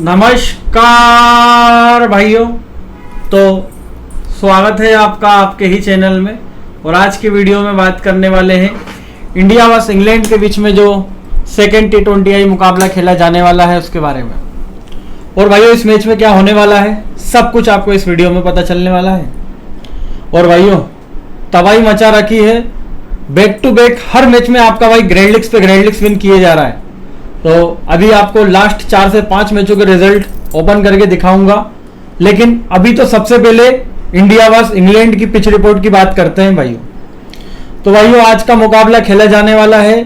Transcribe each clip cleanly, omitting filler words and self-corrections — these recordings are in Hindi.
नमस्कार भाइयों। तो स्वागत है आपका आपके ही चैनल में। और आज की वीडियो में बात करने वाले हैं इंडिया वर्सेस इंग्लैंड के बीच में जो सेकेंड T20I मुकाबला खेला जाने वाला है उसके बारे में। और भाइयों इस मैच में क्या होने वाला है सब कुछ आपको इस वीडियो में पता चलने वाला है। और भाइयों तबाही मचा रखी है, बैक टू बैक हर मैच में आपका भाई ग्रैंड लीग्स पे ग्रैंड लीग्स विन किए जा रहा है। तो अभी आपको लास्ट 4 से 5 मैचों के रिजल्ट ओपन करके दिखाऊंगा, लेकिन अभी तो सबसे पहले इंडिया वर्सेस इंग्लैंड की पिच रिपोर्ट की बात करते हैं भाइयों। तो भाइयों आज का मुकाबला खेला जाने वाला है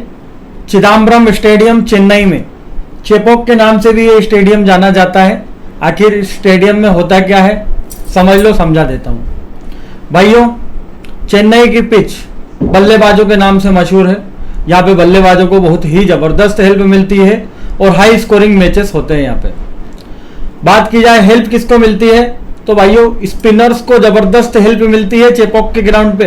चिदम्बरम स्टेडियम चेन्नई में। चेपॉक के नाम से भी ये स्टेडियम जाना जाता है। आखिर इस स्टेडियम में होता क्या है समझ लो, समझा देता हूँ भाइयों। चेन्नई की पिच बल्लेबाजों के नाम से मशहूर है। यहाँ पे बल्लेबाजों को बहुत ही जबरदस्त हेल्प मिलती है और हाई स्कोरिंग मैचेस होते हैं यहाँ पे। बात की जाए हेल्प किसको मिलती है तो भाइयों स्पिनर्स को जबरदस्त हेल्प मिलती है चेपॉक के ग्राउंड पे।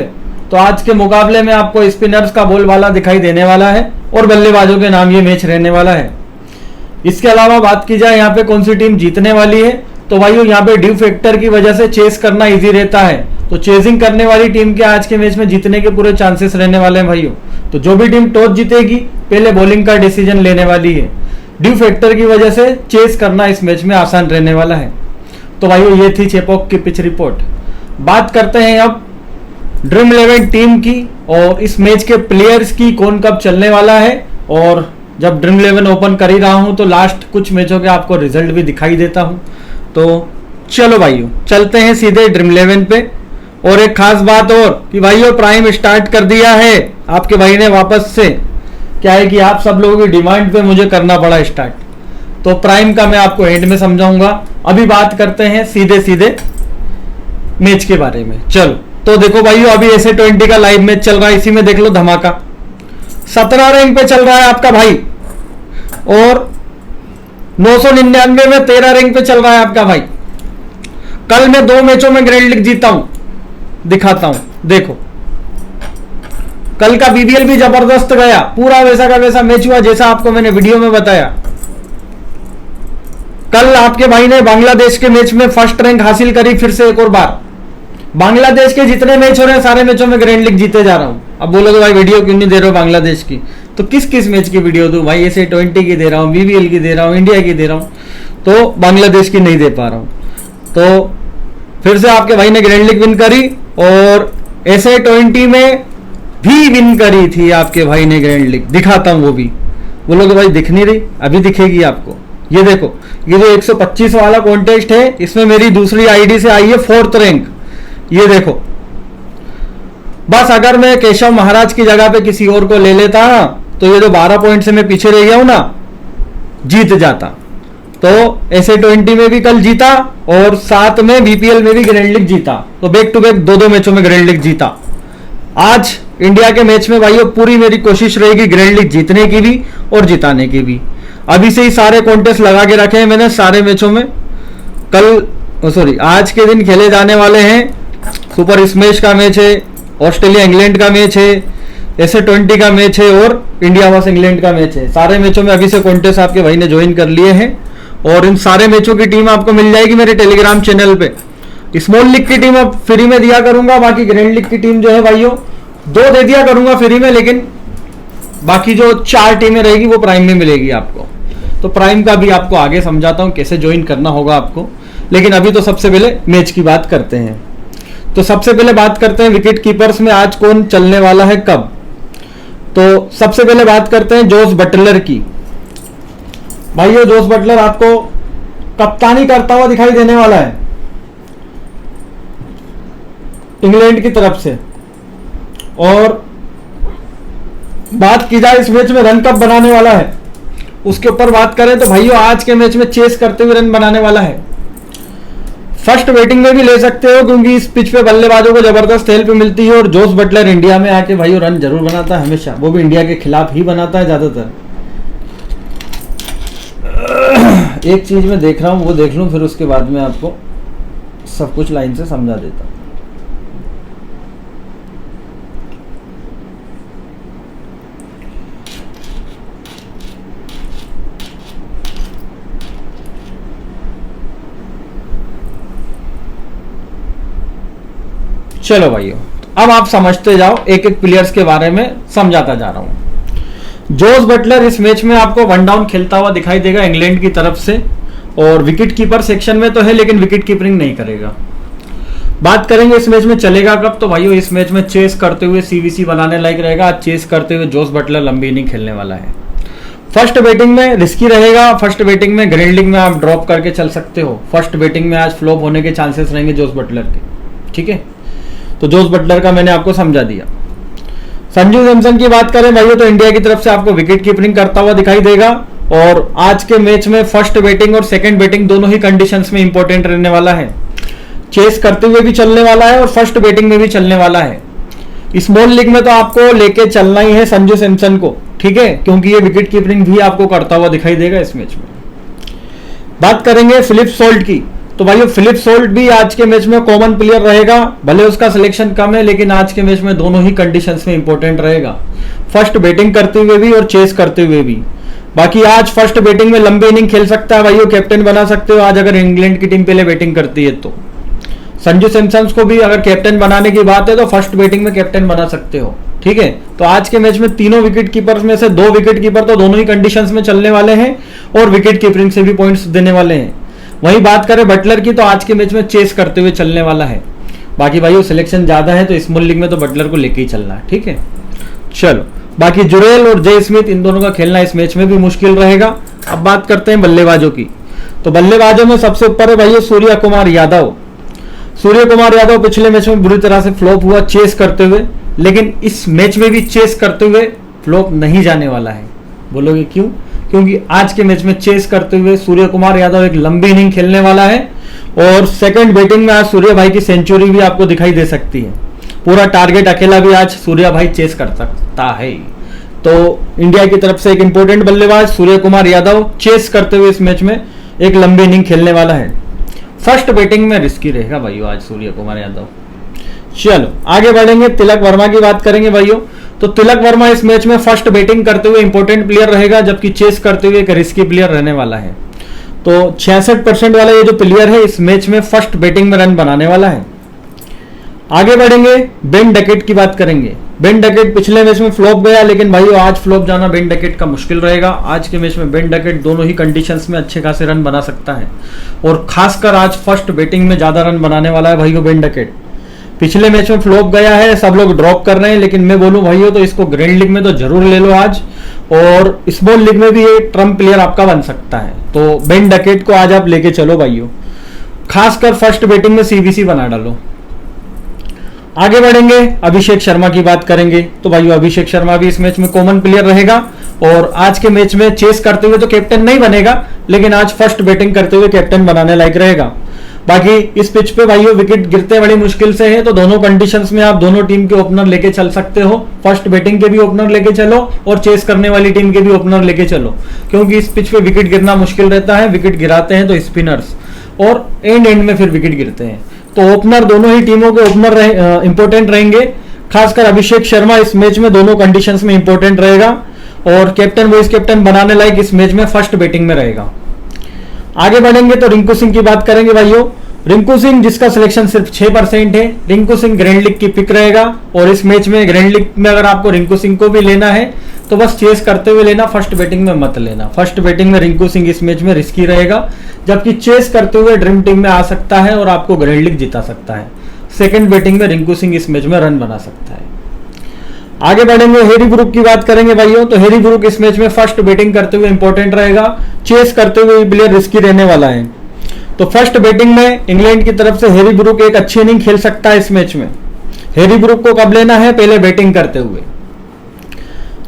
तो आज के मुकाबले में आपको स्पिनर्स का बोलबाला दिखाई देने वाला है और बल्लेबाजों के नाम ये मैच रहने वाला है। इसके अलावा बात की जाए यहाँ पे कौन सी टीम जीतने वाली है तो भाइयों यहाँ पे ड्यू फैक्टर की वजह से चेस करना इजी रहता है। तो चेजिंग करने वाली टीम के आज के मैच में जीतने के पूरे चांसेस रहने वाले हैं भाइयों। तो जो भी टीम टॉस जीतेगी पहले बॉलिंग का डिसीजन लेने वाली है। ड्यू फैक्टर की वजह से चेस करना इस मैच में आसान रहने वाला है। तो भाइयों ये थी चेपॉक की पिच रिपोर्ट। बात करते हैं अब ड्रीम 11 टीम की और इस मैच के प्लेयर्स की, कौन कब चलने वाला है। और जब ड्रीम 11 ओपन कर ही रहा हूं तो लास्ट कुछ मैचों के आपको रिजल्ट भी दिखाई देता हूं। तो चलो भाइयों चलते हैं सीधे ड्रीम 11 पे। और एक खास बात और कि भाइयों प्राइम स्टार्ट कर दिया है आपके भाई ने वापस से। क्या है कि आप सब लोगों की डिमांड पे मुझे करना पड़ा स्टार्ट, तो प्राइम का मैं आपको एंड में समझाऊंगा। अभी बात करते हैं सीधे सीधे मैच के बारे में। चलो तो देखो भाइयों अभी SA20 का लाइव मैच चल रहा है। इसी में देख लो धमाका 17 रैंक पे चल रहा है आपका भाई और 999 में 13 रैंक पे चल रहा है आपका भाई। कल मैं 2 मैचों में ग्रैंड लीग जीता हूं, दिखाता हूं देखो। कल का BBL भी जबरदस्त गया, पूरा वैसा का वैसा मैच हुआ जैसा आपको मैंने वीडियो में बताया। कल आपके भाई ने बांग्लादेश के मैच में फर्स्ट रैंक हासिल करी फिर से एक और बार। बांग्लादेश के जितने मैच हो रहे हैं सारे मैचों में ग्रैंड लीग जीते जा रहा हूं। अब बोलोगे भाई वीडियो क्यों नहीं दे रहे हो बांग्लादेश की, तो किस किस मैच की वीडियो दूं भाई। SA20 की दे रहा हूं, BBL की दे रहा हूं, इंडिया की दे रहा हूं, तो बांग्लादेश की नहीं दे पा रहा हूं। तो फिर से आपके भाई ने ग्रैंड लीग विन करी और SA20 में भी विन करी थी आपके भाई ने ग्रैंड लीग। दिखाता हूं वो भी, बोलोगे भाई दिख नहीं रही, अभी दिखेगी आपको। ये देखो ये जो 125 वाला कॉन्टेस्ट है इसमें मेरी दूसरी आईडी से आई है 4th रैंक। ये देखो बस अगर मैं केशव महाराज की जगह पे किसी और को ले लेता ना तो ये जो 12 पॉइंट से मैं पीछे रह गया हूं ना जीत जाता। तो SA20 में भी कल जीता और साथ में BPL में भी ग्रैंड लीग जीता। तो बैक टू बैक 2-2 मैचों में ग्रैंड लीग जीता। आज इंडिया के मैच में भाइयों पूरी मेरी कोशिश रहेगी ग्रैंड लीग जीतने की भी और जिताने की भी। अभी से ही सारे कॉन्टेस्ट लगा के रखे हैं मैंने सारे मैचों में। कल आज के दिन खेले जाने वाले हैं सुपर स्मैश का मैच है, ऑस्ट्रेलिया इंग्लैंड का मैच है, SA20 का मैच है और इंडिया वर्सेस इंग्लैंड का मैच है। सारे मैचों में अभी से कॉन्टेस्ट आपके भाई ने ज्वाइन कर लिए हैं और इन सारे मैचों की टीम आपको मिल जाएगी मेरे टेलीग्राम चैनल पे। स्मॉल लीग की टीम अब फ्री में दिया करूंगा, बाकी ग्रैंड लीग की टीम जो है भाइयों 2 दे दिया करूंगा फ्री में, लेकिन बाकी जो 4 टीमें रहेगी वो प्राइम में मिलेगी आपको। तो प्राइम का भी आपको आगे समझाता हूं कैसे ज्वाइन करना होगा आपको, लेकिन अभी तो सबसे पहले मैच की बात करते हैं। तो सबसे पहले बात करते हैं विकेट कीपर्स में आज कौन चलने वाला है कब। तो सबसे पहले बात करते हैं जोस बटलर की। भाइयों जोस बटलर आपको कप्तानी करता हुआ दिखाई देने वाला है इंग्लैंड की तरफ से। और बात की जाए इस मैच में रन कब बनाने वाला है उसके ऊपर बात करें तो भाइयों आज के मैच में चेस करते हुए रन बनाने वाला है। फर्स्ट बैटिंग में भी ले सकते हो क्योंकि इस पिच पे बल्लेबाजों को जबरदस्त हेल्प मिलती है। और जोस बटलर इंडिया में आके भाइयों रन जरूर बनाता है हमेशा, वो भी इंडिया के खिलाफ ही बनाता है ज्यादातर। एक चीज में देख रहा हूं वो देख लूं फिर उसके बाद में आपको सब कुछ लाइन से समझा देता हूं। चलो भाइयों, अब आप समझते जाओ, एक एक प्लेयर्स के बारे में समझाता जा रहा हूं। जोस बटलर इस मैच में आपको वन डाउन खेलता हुआ दिखाई देगा इंग्लैंड की तरफ से, और विकेट कीपर सेक्शन में तो है लेकिन विकेट कीपिंग नहीं करेगा। बात करेंगे इस मैच में चलेगा कब, तो भाइयों इस मैच में चेस करते हुए सीवीसी बनाने लायक रहेगा। आज चेस करते हुए जोस बटलर लंबी इनिंग खेलने वाला है। फर्स्ट बैटिंग में रिस्की रहेगा, फर्स्ट बैटिंग में ग्रैंडलिंग में आप ड्रॉप करके चल सकते हो। फर्स्ट बैटिंग में आज फ्लॉप होने के चांसेस रहेंगे जोस बटलर के, ठीक है। तो जोस बटलर का मैंने आपको समझा दिया। संजू सैमसन की बात करें भाइयों, तो इंडिया की तरफ से आपको विकेट कीपिंग करता हुआ दिखाई देगा, और आज के मैच में फर्स्ट बैटिंग और सेकंड बैटिंग दोनों ही कंडीशंस में इंपॉर्टेंट रहने वाला है। चेस करते हुए भी चलने वाला है और फर्स्ट बैटिंग में भी चलने वाला है। स्मॉल लीग में तो आपको लेके चलना ही है संजू सैमसन को, ठीक है, क्योंकि ये विकेट कीपिंग भी आपको करता हुआ दिखाई देगा इस मैच में। बात करेंगे फिलिप सोल्ट की, तो भाइयों फिलिप सोल्ट भी आज के मैच में कॉमन प्लेयर रहेगा। भले उसका सिलेक्शन कम है लेकिन आज के मैच में दोनों ही कंडीशंस में इंपॉर्टेंट रहेगा, फर्स्ट बैटिंग करते हुए भी और चेस करते हुए भी। बाकी आज फर्स्ट बैटिंग में लंबी इनिंग खेल सकता है भाइयों, कैप्टन बना सकते हो आज अगर इंग्लैंड की टीम पहले बैटिंग करती है तो। संजू सैमसन को भी अगर कैप्टन बनाने की बात है तो फर्स्ट बैटिंग में कैप्टन बना सकते हो, ठीक है। तो आज के मैच में तीनों विकेट कीपर्स में से 2 विकेट कीपर तो दोनों ही कंडीशंस में चलने वाले हैं और विकेट कीपिंग से भी पॉइंट्स देने वाले हैं। वहीं बात करें बटलर की, तो आज के मैच में चेस करते हुए चलने वाला है। बाकी भाइयों सिलेक्शन ज्यादा है तो स्मॉल लीग में तो बटलर को लेके ही चलना है, ठीक है। चलो बाकी जुरेल और जय स्मिथ इन दोनों का खेलना इस मैच में भी मुश्किल रहेगा। अब बात करते हैं बल्लेबाजों की, तो बल्लेबाजों में सबसे ऊपर है भाइयों सूर्य कुमार यादव। सूर्य कुमार यादव पिछले मैच में बुरी तरह से फ्लॉप हुआ चेस करते हुए, लेकिन इस मैच में भी चेस करते हुए फ्लॉप नहीं जाने वाला है। बोलोगे क्यों? क्योंकि आज के मैच में चेस करते हुए सूर्य कुमार यादव एक लंबी इनिंग खेलने वाला है, और सेकंड बैटिंग में आज सूर्य भाई की सेंचुरी भी आपको दिखाई दे सकती है। पूरा टारगेट अकेला भी आज सूर्य भाई चेस कर सकता है। तो इंडिया की तरफ से एक इंपॉर्टेंट बल्लेबाज सूर्य कुमार यादव चेस करते हुए इस मैच में एक लंबी इनिंग खेलने वाला है। फर्स्ट बैटिंग में रिस्की रहेगा भाइयों आज सूर्य कुमार यादव। चलो आगे बढ़ेंगे, तिलक वर्मा की बात करेंगे भाइयों। तो तिलक वर्मा इस मैच में फर्स्ट बैटिंग करते हुए इंपॉर्टेंट प्लेयर रहेगा, जबकि चेस करते हुए एक रिस्की प्लेयर रहने वाला है। तो 66% वाला ये जो प्लेयर है इस मैच में फर्स्ट बैटिंग में रन बनाने वाला है। आगे बढ़ेंगे, बेन डकेट की बात करेंगे। बेन डकेट पिछले मैच में फ्लॉप गया, लेकिन भाइयों आज फ्लॉप जाना बेन डकेट का मुश्किल रहेगा। आज के मैच में बेन डकेट दोनों ही कंडीशंस में अच्छे खासे रन बना सकता है, और खासकर आज फर्स्ट बैटिंग में ज्यादा रन बनाने वाला है भाइयों बेन डकेट। पिछले मैच में फ्लॉप गया है, सब लोग ड्रॉप कर रहे हैं, लेकिन मैं बोलूं भाइयों तो इसको ग्रैंड लीग में तो जरूर ले लो आज, और स्मॉल लीग में भी ये ट्रम्प प्लेयर आपका बन सकता है। तो बेन डकेट को आज आप लेके चलो भाइयों, खासकर फर्स्ट बैटिंग में सीबीसी बना डालो। आगे बढ़ेंगे, अभिषेक शर्मा की बात करेंगे। तो भाइयों अभिषेक शर्मा भी इस मैच में कॉमन प्लेयर रहेगा, और आज के मैच में चेस करते हुए तो कैप्टन नहीं बनेगा, लेकिन आज फर्स्ट बैटिंग करते हुए कैप्टन बनाने लायक रहेगा। बाकी इस पिच पे भाइयों विकेट गिरते बड़ी मुश्किल से है, तो दोनों कंडीशंस में आप दोनों टीम के ओपनर लेके चल सकते हो। फर्स्ट बैटिंग के भी ओपनर लेके चलो और चेस करने वाली टीम के भी ओपनर लेके चलो, क्योंकि इस पिच पे विकेट गिरना मुश्किल रहता है। विकेट गिराते हैं तो स्पिनर्स, और एंड में फिर विकेट गिरते हैं। तो ओपनर दोनों ही टीमों के ओपनर इंपॉर्टेंट रहेंगे। खासकर अभिषेक शर्मा इस मैच में दोनों कंडीशंस में इंपॉर्टेंट रहेगा, और कैप्टन वाइस कैप्टन बनाने लायक इस मैच में फर्स्ट बैटिंग में रहेगा। आगे बढ़ेंगे तो रिंकू सिंह की बात करेंगे भाइयों। रिंकू सिंह जिसका सिलेक्शन सिर्फ 6% है, रिंकू सिंह ग्रैंड लीग की पिक रहेगा, और इस मैच में ग्रैंड लीग में अगर आपको रिंकू सिंह को भी लेना है तो बस चेस करते हुए लेना, फर्स्ट बैटिंग में मत लेना। फर्स्ट बैटिंग में रिंकू सिंह इस मैच में रिस्की रहेगा, जबकि चेस करते हुए ड्रीम टीम में आ सकता है और आपको ग्रैंड लीग जिता सकता है। सेकंड बैटिंग में रिंकू सिंह इस मैच में रन बना सकता है। आगे बढ़ेंगे, हैरी ब्रूक की बात करेंगे भाइयों। तो हैरी ब्रूक इस मैच में फर्स्ट बैटिंग करते हुए इंपॉर्टेंट रहेगा, चेस करते हुए प्लेयर रिस्की रहने वाला है। तो फर्स्ट बैटिंग में इंग्लैंड की तरफ से हैरी ब्रूक एक अच्छी इनिंग खेल सकता है इस मैच में। हैरी ब्रूक को कब लेना है? पहले बैटिंग करते हुए।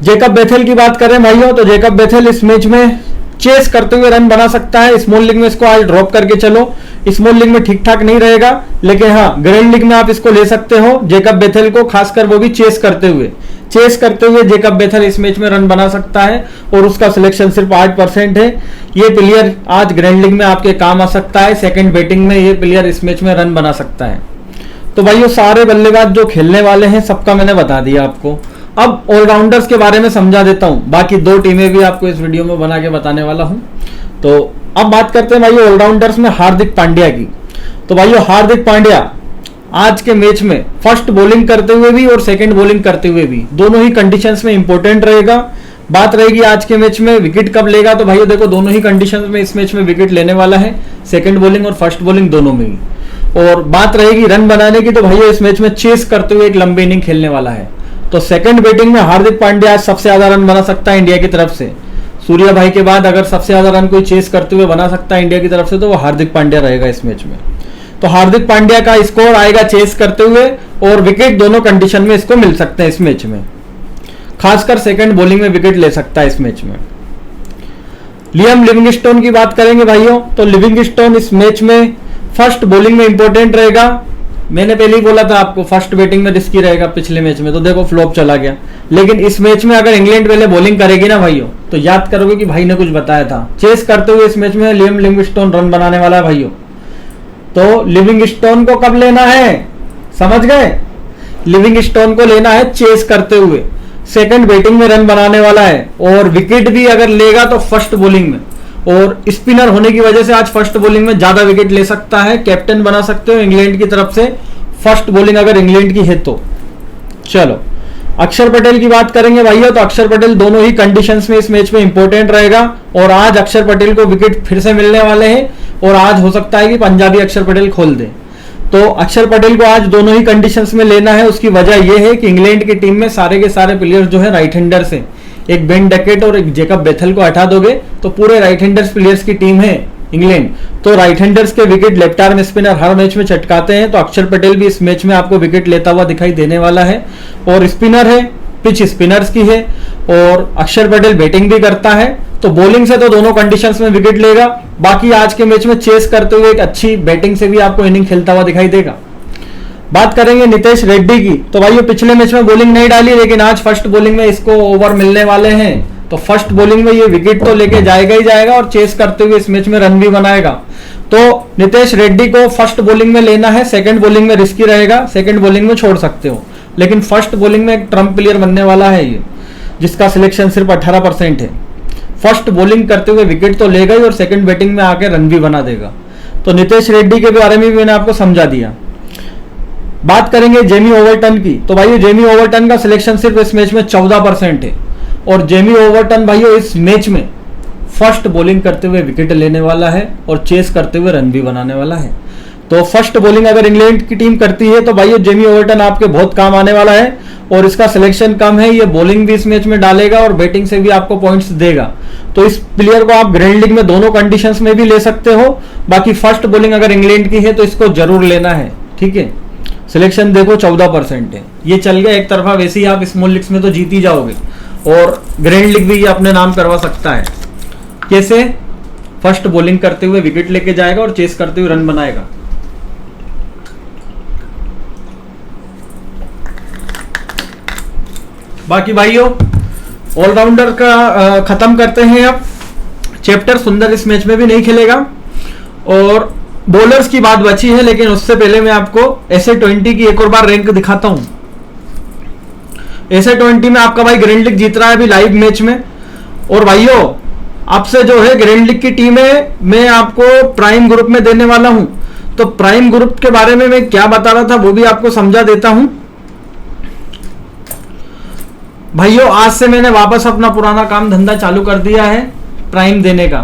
जेकब बेथेल की बात करें भाइयों, तो जेकब बेथेल इस मैच में चेस करते हुए रन बना सकता है। स्मॉल लीग में इसको आज ड्रॉप करके चलो, स्मॉल लीग में ठीक ठाक नहीं रहेगा, लेकिन हाँ ग्रैंड लीग में आप इसको ले सकते हो जेकब बेथेल को, खासकर वो भी चेस करते हुए। चेस करते हुए जेकब बेथेल इस मैच में रन बना सकता है, और उसका सिलेक्शन सिर्फ 8% है। ये प्लेयर आज ग्रैंड लीग में आपके काम आ सकता है। सेकंड बैटिंग में ये प्लेयर इस मैच में रन बना सकता है। तो भाइयों सारे बल्लेबाज जो खेलने वाले हैं सबका मैंने बता दिया आपको। अब ऑलराउंडर्स के बारे में समझा देता हूं, बाकी 2 टीमें भी आपको इस वीडियो में बना के बताने वाला हूं। तो अब बात करते हैं भाइयों ऑलराउंडर्स में हार्दिक पांड्या की। तो भाइयों हार्दिक पांड्या आज के मैच में फर्स्ट बॉलिंग करते हुए भी और सेकंड बॉलिंग करते हुए भी दोनों ही कंडीशंस में इंपॉर्टेंट रहेगा। बात रहेगी आज के मैच में विकेट कब लेगा, तो भाइयों देखो दोनों ही कंडीशंस में इस मैच में विकेट लेने वाला है, सेकंड बॉलिंग और फर्स्ट बॉलिंग दोनों में ही। और बात रहेगी रन बनाने की, तो भाइयों इस मैच में चेस करते हुए एक लंबी इनिंग खेलने वाला है। तो सेकंड बैटिंग में हार्दिक पांड्या आज सबसे ज्यादा रन बना सकता है इंडिया की तरफ से। सूर्या भाई के बाद अगर सबसे ज्यादा रन कोई चेस करते हुए बना सकता है इंडिया की तरफ से तो वो हार्दिक पांड्या रहेगा इस मैच में। तो हार्दिक पांड्या का स्कोर आएगा चेस करते हुए और विकेट दोनों कंडीशन में इसको मिल सकते हैं इस मैच में। खासकर सेकंड बॉलिंग में विकेट ले सकता है इस मैच में। लियम लिविंगस्टोन की बात करेंगे भाइयों, तो लिविंगस्टोन इस मैच में फर्स्ट बॉलिंग में इंपॉर्टेंट रहेगा। मैंने पहले ही बोला था आपको फर्स्ट बैटिंग में रिस्की रहेगा पिछले मैच में, तो देखो फ्लॉप चला गया। लेकिन इस मैच में अगर इंग्लैंड पहले बॉलिंग करेगी ना भाइयों, तो याद करोगे कि भाई ने कुछ बताया था। चेस करते हुए इस मैच में लियम लिविंगस्टोन रन बनाने वाला है भाइयों। तो लिविंगस्टोन को कब लेना है, समझ गए? लिविंगस्टोन को लेना है चेस करते हुए, सेकंड बैटिंग में रन बनाने वाला है और विकेट भी अगर लेगा तो फर्स्ट बॉलिंग में। और स्पिनर होने की वजह से आज फर्स्ट बॉलिंग में ज्यादा विकेट ले सकता है, कैप्टन बना सकते हो इंग्लैंड की तरफ से फर्स्ट बॉलिंग अगर इंग्लैंड की है तो। चलो अक्षर पटेल की बात करेंगे भैया, तो अक्षर पटेल दोनों ही कंडीशंस में इस मैच में इंपॉर्टेंट रहेगा और आज अक्षर पटेल को विकेट फिर से मिलने वाले हैं और आज हो सकता है कि पंजाबी अक्षर पटेल खोल दे। तो अक्षर पटेल को आज दोनों ही कंडीशंस में लेना है। उसकी वजह यह है कि इंग्लैंड की टीम में सारे के सारे प्लेयर्स जो है राइट हैंडर्स हैं। एक बेन डकेट और एक जेकब बेथल को हटा दोगे तो पूरे राइट हैंडर्स प्लेयर्स की टीम है इंग्लैंड। तो राइट हैंडर्स के विकेट लेफ्ट आर्म स्पिनर हर मैच में चटकाते हैं, तो अक्षर पटेल भी इस मैच में आपको विकेट लेता हुआ दिखाई देने वाला है। और स्पिनर है, पिच स्पिनर्स की है और अक्षर पटेल बैटिंग भी करता है, तो बॉलिंग से तो दोनों कंडीशंस में विकेट लेगा। बाकी आज के मैच में चेस करते हुए एक अच्छी बैटिंग से भी आपको इनिंग खेलता हुआ दिखाई देगा। बात करेंगे नितेश रेड्डी की, तो भाई ये पिछले मैच में बॉलिंग नहीं डाली लेकिन आज फर्स्ट बॉलिंग में इसको ओवर मिलने वाले हैं। तो फर्स्ट बॉलिंग में ये विकेट तो लेके जाएगा ही जाएगा और चेस करते हुए इस मैच में रन भी बनाएगा। तो नितेश रेड्डी को फर्स्ट बॉलिंग में लेना है, सेकंड बॉलिंग में रिस्की रहेगा, सेकंड बॉलिंग में छोड़ सकते हो, लेकिन फर्स्ट बॉलिंग में एक ट्रम्प प्लेयर बनने वाला है ये, जिसका सिलेक्शन सिर्फ 18% है। फर्स्ट बॉलिंग करते हुए विकेट तो लेगा ही और सेकंड बैटिंग में आके रन भी बना देगा। तो नितेश रेड्डी के बारे में भी मैंने आपको समझा दिया। बात करेंगे जेमी ओवरटन की, तो भाई जेमी ओवरटन का सिलेक्शन सिर्फ इस मैच में 14% है और जेमी ओवरटन भाइयों इस मैच में फर्स्ट बॉलिंग करते हुए विकेट लेने वाला है और चेस करते हुए रन भी बनाने वाला है। तो फर्स्ट बॉलिंग अगर इंग्लैंड की टीम करती है तो भाइयों जेमी ओवरटन आपके बहुत काम आने वाला है और इसका सिलेक्शन कम है, ये बॉलिंग भी इस मैच में डालेगा और बैटिंग से भी आपको पॉइंट्स देगा। तो इस प्लेयर को आप ग्रैंड लीग में दोनों कंडीशंस में भी ले सकते हो। बाकी फर्स्ट बॉलिंग अगर इंग्लैंड की है तो इसको जरूर लेना है, ठीक है। सिलेक्शन देखो 14% है, ये चल गया एक तरफा, वैसे ही आप स्मॉल लीग्स में तो जीत ही जाओगे और ग्रैंड लीग भी ये अपने नाम करवा सकता है। कैसे? फर्स्ट बॉलिंग करते हुए विकेट लेके जाएगा और चेस करते हुए रन बनाएगा। बाकी भाइयों ऑलराउंडर का खत्म करते हैं अब चैप्टर। सुंदर इस मैच में भी नहीं खेलेगा और बॉलर्स की बात बची है, लेकिन उससे पहले मैं आपको SA20 की एक और बार रैंक दिखाता हूं। SA20 में आपका भाई ग्रैंड लीग जीत रहा है अभी लाइव मैच में। और भाइयों आपसे जो है ग्रैंड लीग की टीम है मैं आपको प्राइम ग्रुप में देने वाला हूं। तो प्राइम ग्रुप के बारे में मैं क्या बता रहा था वो भी आपको समझा देता हूं। भाइयों आज से मैंने वापस अपना पुराना काम धंधा चालू कर दिया है प्राइम देने का।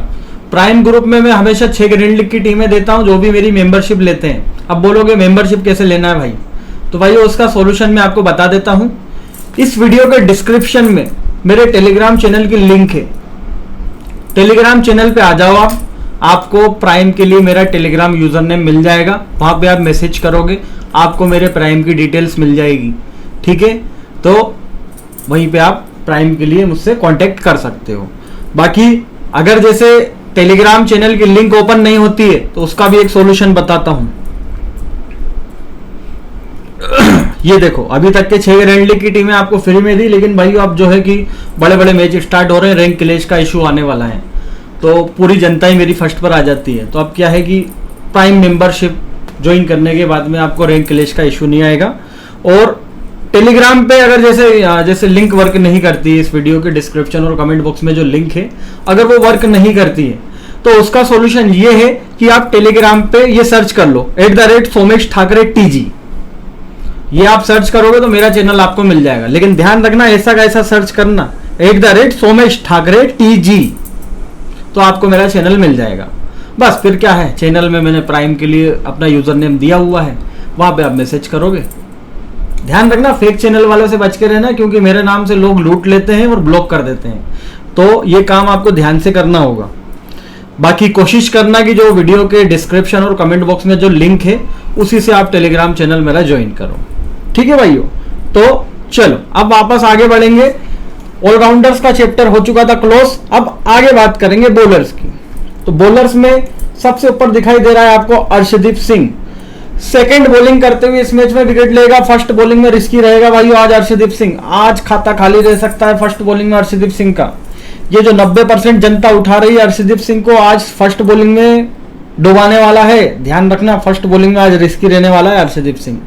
प्राइम ग्रुप में मैं हमेशा 6 ग्रैंड लीग की टीमें देता हूं जो भी मेरी मेंबरशिप लेते हैं। अब बोलोगे मेंबरशिप कैसे लेना है भाई, तो भाई उसका सॉल्यूशन मैं आपको बता देता हूं। इस वीडियो के डिस्क्रिप्शन में मेरे टेलीग्राम चैनल की लिंक है, टेलीग्राम चैनल पे आ जाओ आप, आपको प्राइम के लिए मेरा टेलीग्राम यूजर नेम मिल जाएगा। वहां पे आप मैसेज करोगे आपको मेरे प्राइम की डिटेल्स मिल जाएगी, ठीक है। तो वहीं पे आप प्राइम के लिए मुझसे कांटेक्ट कर सकते हो। बाकी अगर जैसे टेलीग्राम चैनल की लिंक ओपन नहीं होती है तो उसका भी एक सॉल्यूशन बताता हूं। ये देखो अभी तक के 6 ग्रैंड लीग की टीमें आपको फ्री में दी, लेकिन भाई अब जो है कि बड़े बड़े मैच स्टार्ट हो रहे हैं, रैंक क्लैश का इशू आने वाला है, तो पूरी जनता ही मेरी फर्स्ट पर आ जाती है। तो अब क्या है कि प्राइम मेंबरशिप ज्वाइन करने के बाद में आपको रैंक क्लैश का इशू नहीं आएगा। और टेलीग्राम पे अगर जैसे लिंक वर्क नहीं करती है, इस वीडियो के डिस्क्रिप्शन और कमेंट बॉक्स में जो लिंक है अगर वो वर्क नहीं करती है तो उसका सॉल्यूशन ये है कि आप टेलीग्राम पे ये सर्च कर लो @सोमेश ठाकरे TG, ये आप सर्च करोगे तो मेरा चैनल आपको मिल जाएगा, लेकिन ध्यान रखना ऐसा का ऐसा सर्च करना @सोमेश ठाकरे TG, तो आपको मेरा चैनल मिल जाएगा। बस फिर क्या है, चैनल में मैंने प्राइम के लिए अपना यूजर नेम दिया हुआ है, वहां पे आप मैसेज करोगे। ध्यान रखना फेक चैनल वालों से बच के रहना, क्योंकि मेरे नाम से लोग लूट लेते हैं और ब्लॉक कर देते हैं, तो ये काम आपको ध्यान से करना होगा। बाकी कोशिश करना कि जो वीडियो के डिस्क्रिप्शन और कमेंट बॉक्स में जो लिंक है उसी से आप टेलीग्राम चैनल मेरा ज्वाइन करो, ठीक है भाइयों। तो चलो अब वापस आगे बढ़ेंगे। ऑलराउंडर्स का चैप्टर हो चुका था क्लोज, अब आगे बात करेंगे बॉलर्स की। तो बॉलर्स में सबसे ऊपर दिखाई दे रहा है आपको अर्शदीप सिंह, सेकंड बॉलिंग करते हुए इस मैच में विकेट लेगा। फर्स्ट बॉलिंग में रिस्की रहेगा भाइयों आज अर्शदीप सिंह, आज खाता खाली रह सकता है फर्स्ट बॉलिंग में अर्शदीप सिंह का। ये जो 90% जनता उठा रही है अर्शदीप सिंह को आज फर्स्ट बॉलिंग में डुबाने वाला है, ध्यान रखना फर्स्ट बॉलिंग में आज रिस्की रहने वाला है अर्शदीप सिंह।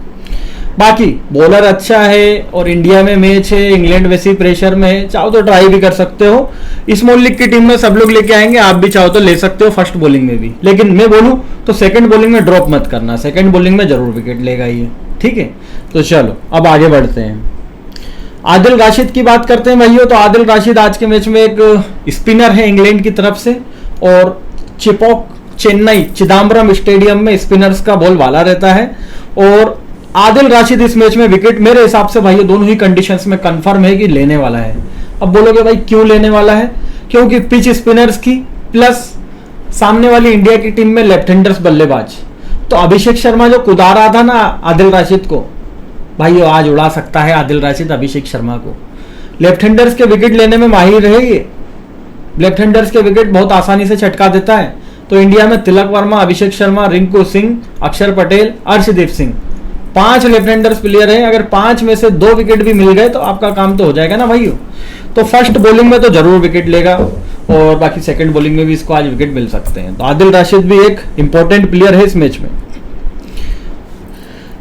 बाकी बॉलर अच्छा है और इंडिया में मैच है, इंग्लैंड वैसे ही प्रेशर में है, चाहो तो ट्राई भी कर सकते हो। स्मॉल लीग की टीम में सब लोग लेके आएंगे, आप भी चाहो तो ले सकते हो फर्स्ट बॉलिंग में भी, लेकिन मैं बोलूं तो सेकंड बॉलिंग में ड्रॉप मत करना, सेकंड बॉलिंग में जरूर विकेट लेगा ये, ठीक है। तो चलो अब आगे बढ़ते हैं, आदिल राशिद की बात करते हैं भाइयों। तो आदिल राशिद आज के मैच में एक स्पिनर है इंग्लैंड की तरफ से, और चिपॉक चेन्नई चिदम्बरम स्टेडियम में स्पिनर्स का बॉल वाला रहता है, और आदिल राशिद इस मैच में विकेट मेरे हिसाब से भाई दोनों ही कंडीशंस में कंफर्म है कि लेने वाला है। अब बोलोगे भाई क्यों लेने वाला है, क्योंकि पिच स्पिनर्स की प्लस सामने वाली इंडिया की टीम में लेफ्ट हैंडर्स बल्लेबाज, तो अभिषेक शर्मा जो कुदा रहा था ना आदिल राशिद को, भाई आज उड़ा सकता है आदिल राशिद अभिषेक शर्मा को। लेफ्ट हैंडर्स के विकेट लेने में माहिर है ये, लेफ्ट हैंडर्स के विकेट बहुत आसानी से छटका देता है। तो इंडिया में तिलक वर्मा, अभिषेक शर्मा, रिंकू सिंह, अक्षर Patel, Arshdeep Singh, 5 left handers player हैं। अगर 5 में से 2 विकेट भी मिल गए तो आपका काम तो हो जाएगा ना भाइयों। तो फर्स्ट बॉलिंग में तो जरूर विकेट लेगा, और बाकी सेकंड बॉलिंग में भी इसको आज विकेट मिल सकते हैं। तो आदिल राशिद भी एक इंपॉर्टेंट प्लेयर है इस मैच में।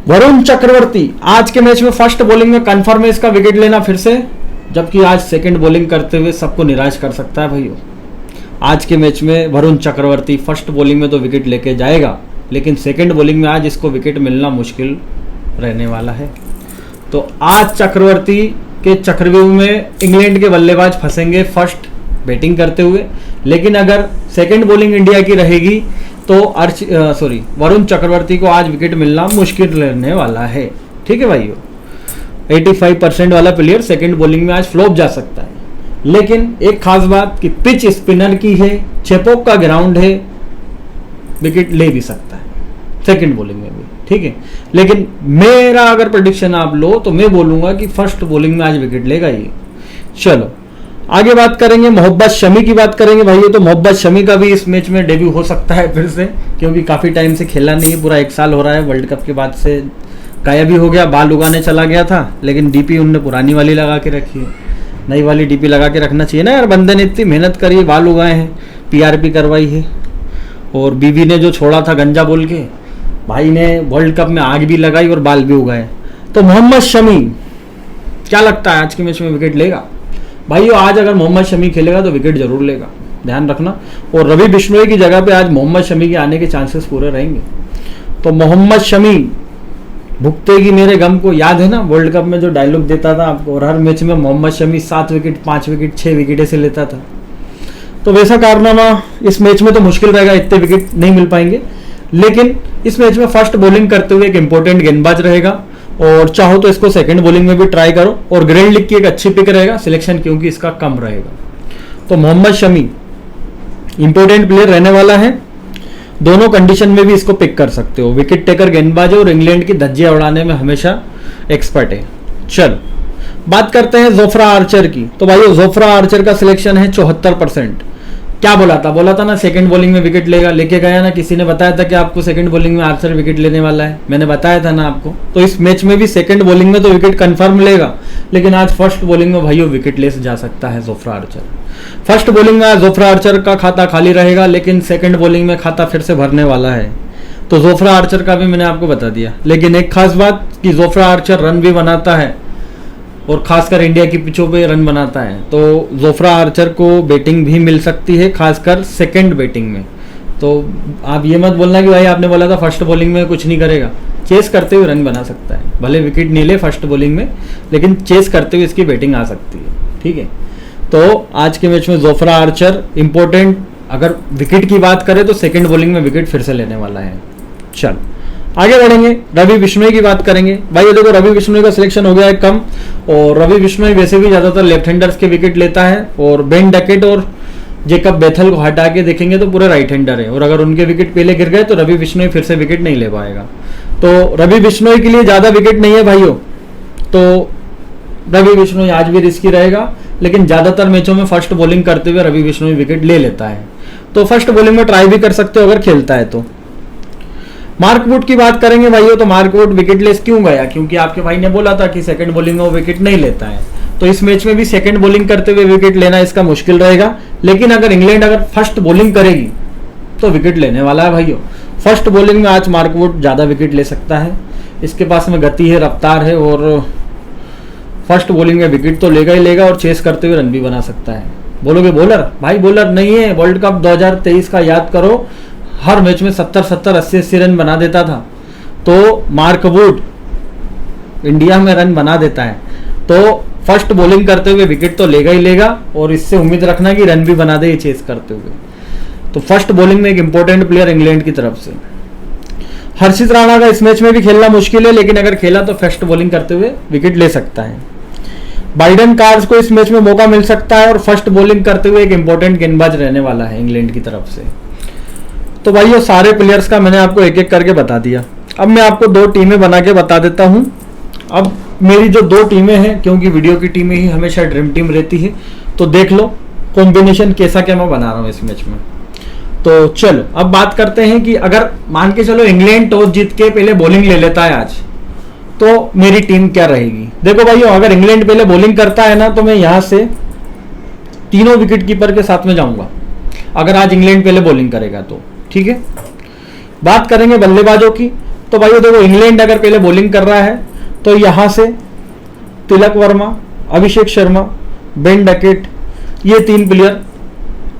वरुण चक्रवर्ती आज के मैच में फर्स्ट बॉलिंग में कंफर्म है इसका विकेट लेना फिर से, जबकि आज सेकंड बॉलिंग करते हुए सबको निराश कर सकता है भाइयों। आज के मैच में वरुण चक्रवर्ती फर्स्ट बॉलिंग में तो विकेट लेके जाएगा, लेकिन सेकंड बॉलिंग में आज इसको विकेट मिलना मुश्किल रहने वाला है। तो आज चक्रवर्ती के चक्रव्यूह में इंग्लैंड के बल्लेबाज फंसेंगे फर्स्ट बैटिंग करते हुए, लेकिन अगर सेकंड बॉलिंग इंडिया की रहेगी तो वरुण चक्रवर्ती को आज विकेट मिलना मुश्किल रहने वाला है, ठीक है भाइयों। 85% वाला प्लेयर सेकंड बॉलिंग में आज फ्लॉप जा सकता है, लेकिन एक खास बात कि पिच स्पिनर की है, चेपॉक का ग्राउंड है, विकेट ले भी सकता है सेकंड बॉलिंग में भी, ठीक है। लेकिन मेरा अगर प्रेडिक्शन आप लो तो मैं बोलूंगा कि फर्स्ट बॉलिंग में आज विकेट लेगा ये। चलो आगे बात करेंगे, मोहम्मद शमी की बात करेंगे भाइयों। तो मोहम्मद शमी का भी इस मैच में डेब्यू हो सकता है फिर से, क्योंकि काफ़ी टाइम से खेला नहीं है, पूरा 1 साल हो रहा है, वर्ल्ड कप के बाद से गायब भी हो गया, बाल उगाने चला गया था। लेकिन डीपी उनने पुरानी वाली लगा के रखी है, नई वाली डीपी लगा के रखना चाहिए ना यार, बंदे ने इतनी मेहनत करी है, बाल उगाए हैं, PRP करवाई है, और बीवी ने जो छोड़ा था गंजा बोल के, भाई ने वर्ल्ड कप में आग भी लगाई और बाल भी उगाए। तो मोहम्मद शमी क्या लगता है आज के मैच में विकेट लेगा भाइयों? आज अगर मोहम्मद शमी खेलेगा तो विकेट जरूर लेगा, ध्यान रखना। और रवि बिश्नोई की जगह पे आज मोहम्मद शमी के आने के चांसेस पूरे रहेंगे। तो मोहम्मद शमी भुगतेगी मेरे गम को, याद है ना वर्ल्ड कप में जो डायलॉग देता था आपको, और हर मैच में Mohammed Shami 7 wicket, 5 wicket, 6 wicket ऐसे लेता था। तो वैसा कारनामा इस मैच में तो मुश्किल रहेगा, इतने विकेट नहीं मिल पाएंगे। लेकिन इस मैच में फर्स्ट बॉलिंग करते हुए एक इंपॉर्टेंट गेंदबाज रहेगा, और चाहो तो इसको सेकंड बॉलिंग में भी ट्राई करो, और ग्रैंड लीग की एक अच्छी पिक रहेगा सिलेक्शन, क्योंकि इसका कम रहेगा। तो मोहम्मद शमी इंपॉर्टेंट प्लेयर रहने वाला है, दोनों कंडीशन में भी इसको पिक कर सकते हो। विकेट टेकर गेंदबाज है और इंग्लैंड की धज्जियां उड़ाने में हमेशा एक्सपर्ट है। चल बात करते हैं जोफ्रा आर्चर की। तो भाई जोफ्रा आर्चर का सिलेक्शन है 74%। क्या बोला था ना सेकंड बॉलिंग में विकेट लेगा, लेके गया ना, किसी ने बताया था कि आपको सेकंड बॉलिंग में आर्चर विकेट लेने वाला है, मैंने बताया था ना आपको। तो इस मैच में भी सेकंड बॉलिंग में तो विकेट कंफर्म लेगा, लेकिन आज फर्स्ट बॉलिंग में भाइयों विकेट लेस जा सकता है जोफ्रा आर्चर। फर्स्ट बॉलिंग में आज जोफ्रा आर्चर का खाता खाली रहेगा, लेकिन सेकंड बॉलिंग में खाता फिर से भरने वाला है। तो जोफ्रा आर्चर का भी मैंने आपको बता दिया। लेकिन एक खास बात कि जोफ्रा आर्चर रन भी बनाता है, और खासकर इंडिया की पिचों पे रन बनाता है। तो जोफ्रा आर्चर को बैटिंग भी मिल सकती है, खासकर सेकंड बैटिंग में। तो आप ये मत बोलना कि भाई आपने बोला था फर्स्ट बॉलिंग में कुछ नहीं करेगा, चेस करते हुए रन बना सकता है, भले विकेट नहीं ले फर्स्ट बॉलिंग में, लेकिन चेस करते हुए इसकी बैटिंग आ सकती है। ठीक है, तो आज के मैच में जोफ्रा आर्चर इंपॉर्टेंट, अगर विकेट की बात करें तो सेकंड बॉलिंग में विकेट फिर से लेने वाला है। चल आगे बढ़ेंगे, रवि बिश्नोई की बात करेंगे। भाई ये देखो रवि बिश्नोई का सिलेक्शन हो गया है कम, और रवि बिश्नोई वैसे भी ज़्यादातर लेफ्ट हैंडर्स के विकेट लेता है, और बेन डकेट और जेकब बेथल को हटा के देखेंगे तो पूरे राइट हैंडर है, और अगर उनके विकेट पहले गिर गए तो रवि बिश्नोई फिर से विकेट नहीं ले पाएगा। तो रवि बिश्नोई के लिए ज़्यादा विकेट नहीं है भाइयों, तो रवि बिश्नोई आज भी रिस्की रहेगा, लेकिन ज़्यादातर मैचों में फर्स्ट बॉलिंग करते हुए रवि बिश्नोई विकेट ले लेता है, तो फर्स्ट बॉलिंग में ट्राई भी कर सकते हो अगर खेलता है तो। मार्क वुड की बात करेंगे भाइयों, तो मार्क वुड विकेटलेस क्यों गया? क्योंकि आपके भाई ने बोला था कि सेकंड बॉलिंग में वो विकेट नहीं लेता है, तो इस मैच में भी सेकंड बॉलिंग करते हुए विकेट लेना इसका मुश्किल रहेगा। लेकिन अगर इंग्लैंड अगर फर्स्ट बॉलिंग करेगी तो विकेट लेने वाला है भाइयों। फर्स्ट बॉलिंग में आज मार्क वुड ज़्यादा विकेट ले सकता है, इसके पास में गति है, रफ्तार है, और फर्स्ट बॉलिंग में विकेट तो लेगा ही लेगा, और चेस करते हुए रन भी बना सकता है। बोलोगे बॉलर, भाई बॉलर नहीं है, वर्ल्ड कप 2023 का याद करो, हर मैच में 70-70 80-80 रन बना देता था, तो मार्क वुड इंडिया में रन बना देता है, तो फर्स्ट बॉलिंग करते हुए विकेट तो लेगा ही लेगा, और इससे उम्मीद रखना कि रन भी बना दे चेस करते हुए। तो फर्स्ट बॉलिंग में एक इंपॉर्टेंट प्लेयर इंग्लैंड की तरफ से। हर्षित राणा का इस मैच में भी खेलना मुश्किल है, लेकिन अगर खेला तो फर्स्ट बॉलिंग करते हुए विकेट ले सकता है। बाइडन कार्स को इस मैच में मौका मिल सकता है, और फर्स्ट बॉलिंग करते हुए एक इंपॉर्टेंट गेंदबाज रहने वाला है इंग्लैंड की तरफ से। तो भाई ये सारे प्लेयर्स का मैंने आपको एक एक करके बता दिया। अब मैं आपको दो टीमें बना के बता देता हूँ। अब मेरी जो दो टीमें हैं, क्योंकि वीडियो की टीमें ही हमेशा ड्रीम टीम रहती है, तो देख लो कॉम्बिनेशन कैसा क्या मैं बना रहा हूँ इस मैच में। तो चलो अब बात करते हैं कि अगर मान के चलो इंग्लैंड टॉस जीत के पहले बॉलिंग ले लेता है आज, तो मेरी टीम क्या रहेगी। देखो भाइयों, अगर इंग्लैंड पहले बॉलिंग करता है ना, तो मैं यहाँ से तीनों विकेट कीपर के साथ में जाऊंगा, अगर आज इंग्लैंड पहले बॉलिंग करेगा तो। ठीक है, बात करेंगे बल्लेबाजों की, तो भाइयों देखो इंग्लैंड अगर पहले बॉलिंग कर रहा है तो यहाँ से तिलक वर्मा, अभिषेक शर्मा, बेन डकेट, ये तीन प्लेयर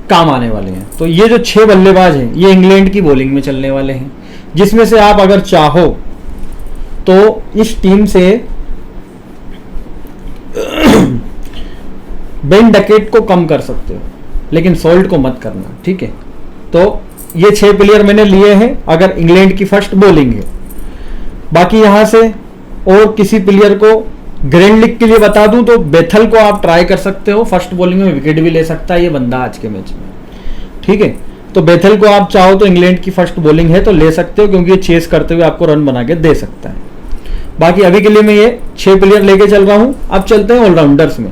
काम आने वाले हैं। तो ये जो 6 बल्लेबाज हैं ये इंग्लैंड की बॉलिंग में चलने वाले हैं, जिसमें से आप अगर चाहो तो इस टीम से बेन डकेट को कम कर सकते हो, लेकिन सोल्ट को मत करना। ठीक है, तो ये 6 प्लेयर मैंने लिए हैं अगर इंग्लैंड की फर्स्ट बॉलिंग है। बाकी यहां से और किसी प्लेयर को ग्रैंड लीग के लिए बता दूं तो बेथल को आप ट्राई कर सकते हो, फर्स्ट बॉलिंग में विकेट भी ले सकता है ये बंदा आज के मैच में। ठीक है, तो बेथल को आप चाहो तो इंग्लैंड की फर्स्ट बॉलिंग है तो ले सकते हो, क्योंकि ये चेस करते हुए आपको रन बना के दे सकता है। बाकी अभी के लिए मैं ये 6 प्लेयर लेके चल रहा हूं। अब चलते हैं ऑलराउंडर्स में।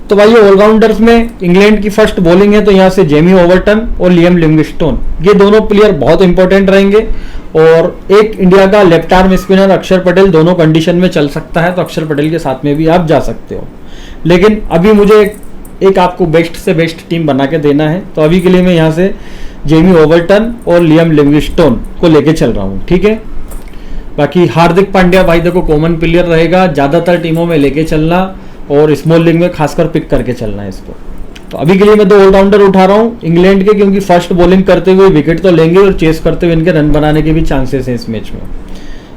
तो भाई ऑलराउंडर्स में इंग्लैंड की फर्स्ट बॉलिंग है, तो यहाँ से जेमी ओवरटन और लियम लिविंगस्टोन, ये दोनों प्लेयर बहुत इंपॉर्टेंट रहेंगे। और एक इंडिया का लेफ्ट आर्म स्पिनर अक्षर पटेल दोनों कंडीशन में चल सकता है, तो अक्षर पटेल के साथ में भी आप जा सकते हो। लेकिन अभी मुझे एक आपको बेस्ट से बेस्ट टीम बना के देना है, तो अभी के लिए मैं यहाँ से जेमी ओवरटन और लियम लिविंगस्टोन को लेके चल रहा हूँ। ठीक है, बाकी हार्दिक पांड्या भाई देखो कॉमन प्लेयर रहेगा, ज़्यादातर टीमों में लेके चलना और स्मॉल लीग में खासकर पिक करके चलना है इसको। तो अभी के लिए मैं 2 ऑलराउंडर उठा रहा हूँ इंग्लैंड के, क्योंकि फर्स्ट बॉलिंग करते हुए विकेट तो लेंगे और चेस करते हुए इनके रन बनाने के भी चांसेस हैं इस मैच में।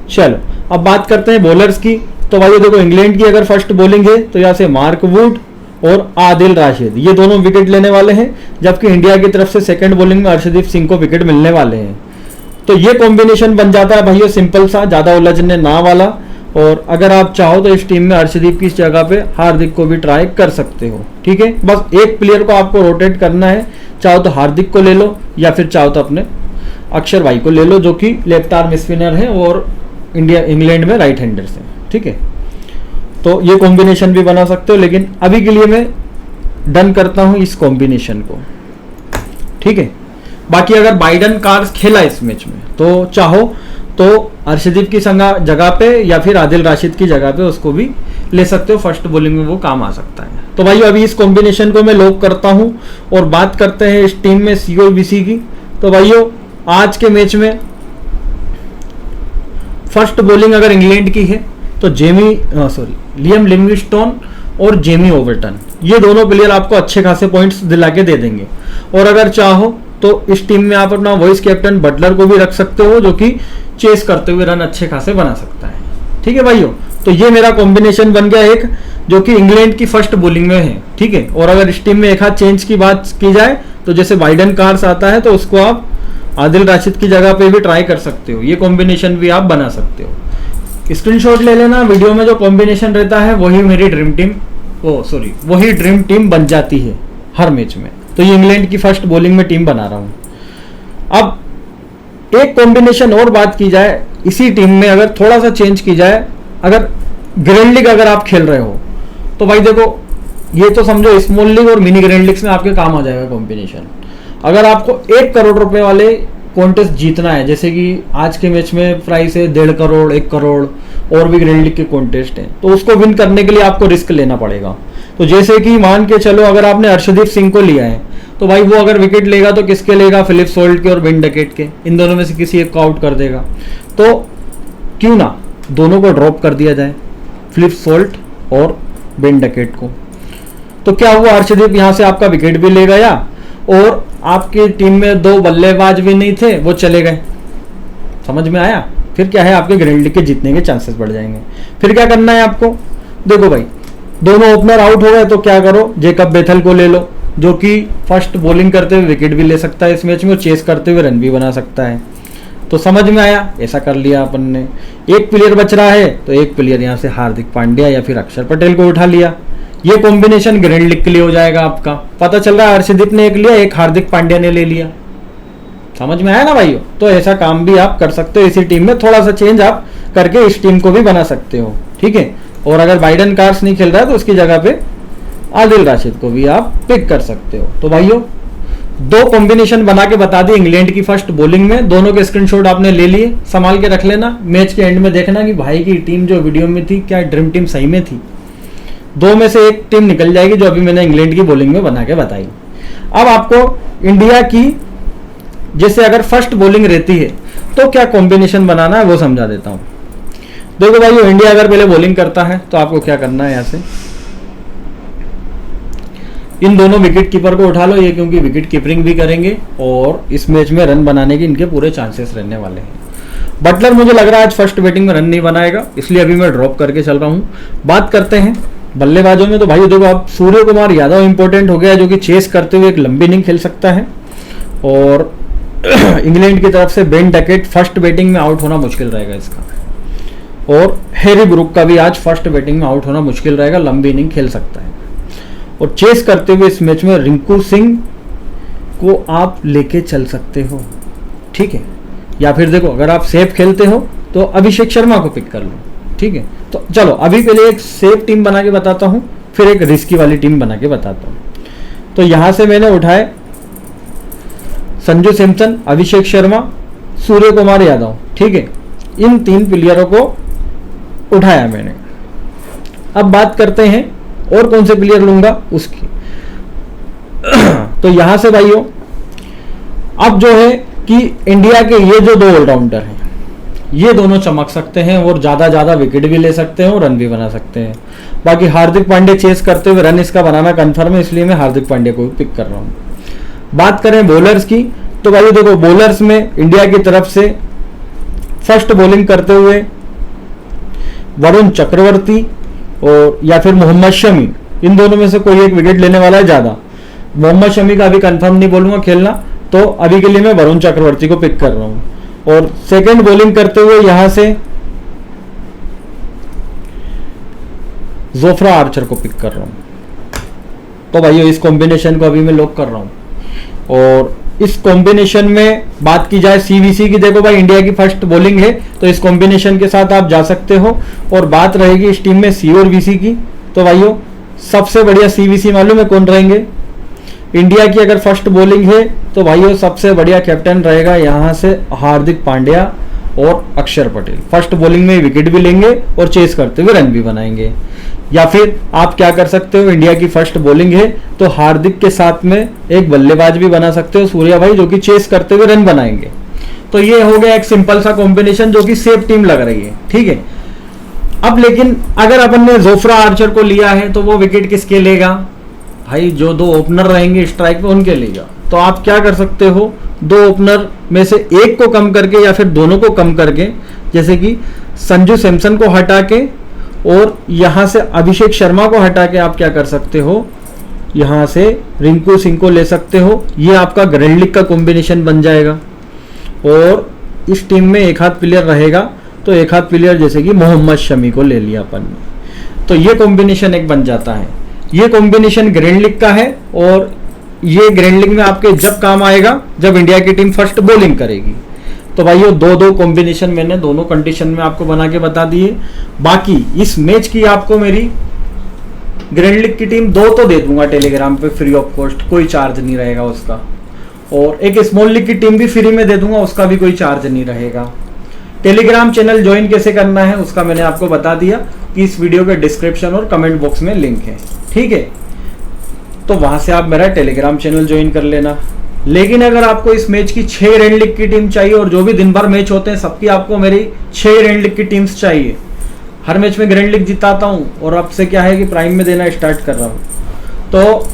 चलो अब बात करते हैं बॉलर्स की। तो भाई देखो इंग्लैंड की अगर फर्स्ट बॉलिंग है तो यहाँ से मार्क वुड और आदिल राशिद ये दोनों विकेट लेने वाले हैं, जबकि इंडिया की तरफ से सेकंड बॉलिंग में अर्शदीप सिंह को विकेट मिलने वाले हैं। तो ये कॉम्बिनेशन बन जाता है भाइयों सिंपल सा, ज़्यादा उलझने ना वाला। और अगर आप चाहो तो इस टीम में अर्शदीप की जगह पे हार्दिक को भी ट्राई कर सकते हो। ठीक है, बस एक प्लेयर को आपको रोटेट करना है, चाहो तो हार्दिक को ले लो या फिर चाहो तो अपने अक्षर भाई को ले लो, जो कि लेफ्ट आर्म स्पिनर है और इंग्लैंड में राइट हैंडर्स हैं। ठीक है, तो ये कॉम्बिनेशन भी बना सकते हो, लेकिन अभी के लिए मैं डन करता हूं इस कॉम्बिनेशन को। ठीक है, बाकी अगर बाइडन कार्स खेला इस मैच में तो चाहो तो अर्शदीप की जगह पे या फिर आदिल राशिद की जगह पे उसको भी ले सकते हो, फर्स्ट बॉलिंग में वो काम आ सकता है। तो भाई अभी इस कॉम्बिनेशन को मैं लॉक करता हूं और बात करते हैं इस टीम में सी और बीसी की। तो भाइयों आज के मैच में फर्स्ट बॉलिंग अगर इंग्लैंड की है तो लियम लिविंगस्टोन और जेमी ओवरटन ये दोनों प्लेयर आपको अच्छे खासे पॉइंट्स दिला के दे देंगे। और अगर चाहो तो इस टीम में आप अपना वॉइस कैप्टन बटलर को भी रख सकते हो, जो कि चेस करते हुए रन अच्छे खासे बना सकता है। ठीक है भाइयों, तो ये मेरा कॉम्बिनेशन बन गया एक, जो कि इंग्लैंड की फर्स्ट बॉलिंग में है। ठीक है, और अगर इस टीम में एक हाथ चेंज की बात की जाए तो जैसे बाइडन कार्स आता है तो उसको आप आदिल राशिद की जगह पे भी ट्राई कर सकते हो, ये कॉम्बिनेशन भी आप बना सकते हो। स्क्रीनशॉट ले लेना, वीडियो में जो कॉम्बिनेशन रहता है वही मेरी ड्रीम टीम, वही ड्रीम टीम बन जाती है हर मैच में। तो ये इंग्लैंड की फर्स्ट बॉलिंग में टीम बना रहा हूं। अब एक कॉम्बिनेशन और बात की जाए, इसी टीम में अगर थोड़ा सा चेंज की जाए, अगर ग्रैंड लीग अगर आप खेल रहे हो तो भाई देखो, ये तो समझो स्मॉल लीग और मिनी ग्रैंड लीग्स में आपके काम आ जाएगा कॉम्बिनेशन। अगर आपको 1 करोड़ रुपए वाले कॉन्टेस्ट जीतना है, जैसे कि आज के मैच में प्राइस है 1.5 करोड़, 1 करोड़, और भी ग्रैंड लीग के कॉन्टेस्ट हैं, तो उसको विन करने के लिए आपको रिस्क लेना पड़ेगा। तो जैसे कि मान के चलो, अगर आपने अर्शदीप सिंह को लिया है तो भाई वो अगर विकेट लेगा तो किसके लेगा? फिलिप सोल्ट के और बेन डकेट के, इन दोनों में से किसी एक को आउट कर देगा। तो क्यों ना दोनों को ड्रॉप कर दिया जाए, फिलिप सोल्ट और बेन डकेट को। तो क्या हुआ, अर्शदीप यहां से आपका विकेट भी ले गया और आपकी टीम में 2 बल्लेबाज भी नहीं थे, वो चले गए। समझ में आया? फिर क्या है, आपके ग्रैंड लीग के जीतने के चांसेस बढ़ जाएंगे। फिर क्या करना है आपको? देखो भाई, दोनों ओपनर आउट हो गए तो क्या करो, जेकब बेथल को ले लो, जो कि फर्स्ट बॉलिंग करते हुए विकेट भी ले सकता है इस मैच में और चेस करते हुए रन भी बना सकता है। तो समझ में आया, ऐसा कर लिया अपन ने। एक प्लेयर बच रहा है तो एक प्लेयर यहाँ से हार्दिक पांड्या या फिर अक्षर पटेल को उठा लिया। ये कॉम्बिनेशन ग्रैंड लीग के लिए हो जाएगा आपका। पता चल रहा है अर्शदीप ने एक लिया, एक हार्दिक पांड्या ने ले लिया। समझ में आया ना भाइयों? तो ऐसा काम भी आप कर सकते हो इसी टीम में, थोड़ा सा चेंज आप करके इस टीम को भी बना सकते हो। ठीक है, और अगर बाइडन कार्स नहीं खेल रहा है तो उसकी जगह पे आदिल राशिद को भी आप पिक कर सकते हो। तो भाइयों, 2 कॉम्बिनेशन बना के बता दी इंग्लैंड की फर्स्ट बॉलिंग में, दोनों के स्क्रीनशॉट आपने ले लिए, संभाल के रख लेना। मैच के एंड में देखना कि भाई की टीम जो वीडियो में थी क्या ड्रीम टीम सही में थी। 2 में से एक टीम निकल जाएगी जो अभी मैंने इंग्लैंड की बॉलिंग में बना के बताई। अब आपको इंडिया की जैसे अगर फर्स्ट बॉलिंग रहती है तो क्या कॉम्बिनेशन बनाना है वो समझा देता हूं। देखो भाई, इंडिया अगर पहले बॉलिंग करता है तो आपको क्या करना है, यहां से इन दोनों विकेट कीपर को उठा लो, ये क्योंकि विकेट कीपिंग भी करेंगे और इस मैच में रन बनाने के इनके पूरे चांसेस रहने वाले हैं। बटलर मुझे लग रहा है आज फर्स्ट बैटिंग में रन नहीं बनाएगा, इसलिए अभी मैं ड्रॉप करके चल रहा हूं। बात करते हैं बल्लेबाजों में, तो भाई देखो अब सूर्य कुमार यादव इंपॉर्टेंट हो गया, जो कि चेस करते हुए एक लंबी इनिंग खेल सकता है। और इंग्लैंड की तरफ से बेन डकेट फर्स्ट बैटिंग में आउट होना मुश्किल रहेगा इसका, और हैरी ब्रूक का भी आज फर्स्ट बैटिंग में आउट होना मुश्किल रहेगा, लंबी इनिंग खेल सकता है। और चेस करते हुए इस मैच में रिंकू सिंह को आप लेके चल सकते हो। ठीक है, या फिर देखो अगर आप सेफ खेलते हो तो अभिषेक शर्मा को पिक कर लो। ठीक है, तो चलो अभी पहले एक सेफ टीम बना के बताता हूं, फिर एक रिस्की वाली टीम बना के बताता हूं। तो यहां से मैंने उठाए संजू सैमसन, अभिषेक शर्मा, सूर्य कुमार यादव। ठीक है, इन 3 प्लेयरों को उठाया मैंने। अब बात करते हैं और कौन से प्लेयर लूंगा उसकी। तो यहां से भाइयों, अब जो है कि इंडिया के ये जो 2 ऑलराउंडर हैं, ये दोनों चमक सकते हैं और ज्यादा विकेट भी ले सकते हैं और रन भी बना सकते हैं। बाकी हार्दिक पांड्या चेस करते हुए रन इसका बनाना कंफर्म है, इसलिए मैं हार्दिक पांड्या को पिक कर रहा हूं। बात करें बॉलर्स की, तो भाई देखो बॉलर्स में इंडिया की तरफ से फर्स्ट बॉलिंग करते हुए वरुण चक्रवर्ती और या फिर मोहम्मद शमी, इन दोनों में से कोई एक विकेट लेने वाला है ज्यादा। मोहम्मद शमी का अभी कंफर्म नहीं बोलूंगा खेलना, तो अभी के लिए मैं वरुण चक्रवर्ती को पिक कर रहा हूं। और सेकंड बॉलिंग करते हुए यहां से जोफ्रा आर्चर को पिक कर रहा हूं। तो भाइयों, इस कॉम्बिनेशन को अभी मैं लॉक कर रहा हूं। और इस कॉम्बिनेशन में बात की जाए सीवीसी की, देखो भाई इंडिया की फर्स्ट बॉलिंग है तो इस कॉम्बिनेशन के साथ आप जा सकते हो। और बात रहेगी इस टीम में सी और वीसी की, तो भाइयों सबसे बढ़िया सीवीसी मालूम है कौन रहेंगे? इंडिया की अगर फर्स्ट बॉलिंग है तो भाइयों सबसे बढ़िया कैप्टन रहेगा यहां से हार्दिक पांड्या और अक्षर पटेल। फर्स्ट बॉलिंग में विकेट भी लेंगे और चेस करते हुए रन भी बनाएंगे। या फिर आप क्या कर सकते हो, इंडिया की फर्स्ट बॉलिंग है तो हार्दिक के साथ में एक बल्लेबाज भी बना सकते हो, सूर्या भाई, जो कि चेस करते हुए रन बनाएंगे। तो ये हो गया एक सिंपल सा कॉम्बिनेशन जो कि सेफ टीम लग रही है। ठीक है, अब लेकिन अगर अपन ने जोफ्रा आर्चर को लिया है तो वो विकेट किसके लेगा? भाई जो 2 ओपनर रहेंगे स्ट्राइक पे उनके लेगा। तो आप क्या कर सकते हो, 2 ओपनर में से एक को कम करके या फिर दोनों को कम करके, जैसे कि संजू सैमसन को हटा के और यहाँ से अभिषेक शर्मा को हटा के आप क्या कर सकते हो, यहाँ से रिंकू सिंह को ले सकते हो। ये आपका ग्रैंड लीग का कॉम्बिनेशन बन जाएगा। और इस टीम में एक हाथ प्लेयर रहेगा, तो एक हाथ प्लेयर जैसे कि मोहम्मद शमी को ले लिया अपन ने, तो ये कॉम्बिनेशन एक बन जाता है। ये कॉम्बिनेशन ग्रैंड लीग का है और ये ग्रैंड लीग में आपके जब काम आएगा जब इंडिया की टीम फर्स्ट बॉलिंग करेगी। तो भाई ये 2-2 कॉम्बिनेशन मैंने दोनों कंडीशन में आपको बना के बता दिए। बाकी इस मैच की आपको मेरी ग्रैंड लीग की टीम 2 तो दे दूंगा टेलीग्राम पे फ्री ऑफ कॉस्ट, कोई चार्ज नहीं रहेगा उसका। और एक स्मॉल लीग की टीम भी फ्री में दे दूंगा, उसका भी कोई चार्ज नहीं रहेगा। टेलीग्राम चैनल ज्वाइन कैसे करना है उसका मैंने आपको बता दिया कि इस वीडियो के डिस्क्रिप्शन और कमेंट बॉक्स में लिंक है, ठीक है। तो वहां से आप मेरा टेलीग्राम चैनल ज्वाइन कर लेना। लेकिन अगर आपको इस मैच की 6 ग्रैंड लीग की टीम चाहिए और जो भी दिन भर मैच होते हैं सबकी आपको मेरी 6 ग्रैंड लीग की टीम्स चाहिए, हर मैच में ग्रैंड लीग जिताता हूँ और अब से क्या है कि प्राइम में देना स्टार्ट कर रहा हूँ। तो